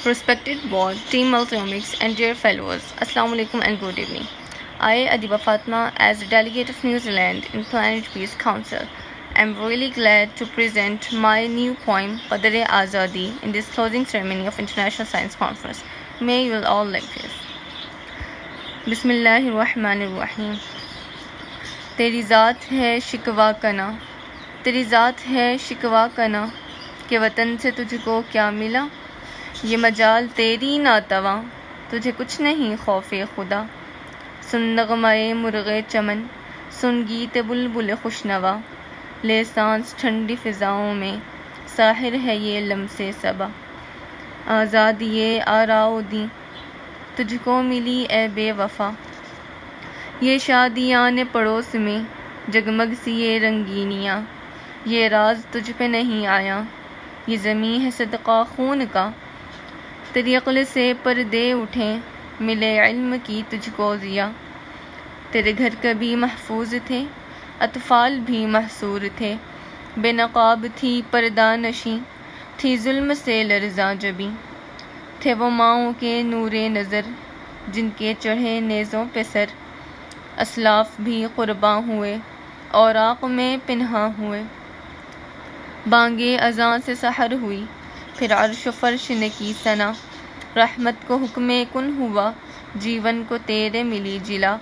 Respected board, Team Multiomics, and dear fellows, Assalamu alaikum and good evening. I, Adiba Fatma, as a delegate of New Zealand in Planet Peace Council, am really glad to present my new poem, Qadr-e-Azadi, in this closing ceremony of International Science Conference. May you will all like this. Bismillahirrahmanirrahim. तेरी ज़ात है शिकवा कना, तेरी ज़ात है शिकवा कना, कि वतन से तुझको क्या मिला, ये मजाल तेरी नातवा, तुझे कुछ नहीं खौफे खुदा। सुन नगमाए मुर्गे चमन, सुन गीत बुलबुल खुशनवा, ले सांस ठंडी फ़िज़ाओं में, साहिर है ये लम्से सबा। आज़ादी ये आराओ दी, तुझको मिली ए बेवफ़ा, ये शादियाँ ने पड़ोस में, जगमग सी ये रंगीनियाँ, ये राज तुझ पे नहीं आया, ये ज़मीं है सदका खून का। तेरी अक्ल से पर्दे उठें, मिले इल्म की तुझको ज़िया, तेरे घर कभी महफूज थे, अतफ़ाल भी महसूर थे, बेनकाब थी पर्दा नशी, थी जुल्म से लर्ज़ा जबी, थे वो माओं के नूरे नज़र, जिनके चढ़े नेज़ों पे सर, असलाफ भी क़ुरबा हुए, औराक़ में पिन्हा हुए। बांगे अज़ां से सहर हुई, फिर अर्श फर्श ने की सना, रहमत को हुक्म कुन हुआ, जीवन को तेरे मिली जिला।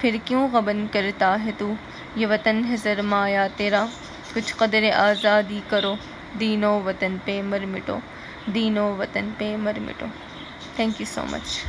फिर क्यों गबन करता है तू, ये वतन है सरमाया तेरा, कुछ क़द्र आज़ादी करो, दीनो वतन पे मर मिटो, दीनो वतन पे मर मिटो। Thank you so much.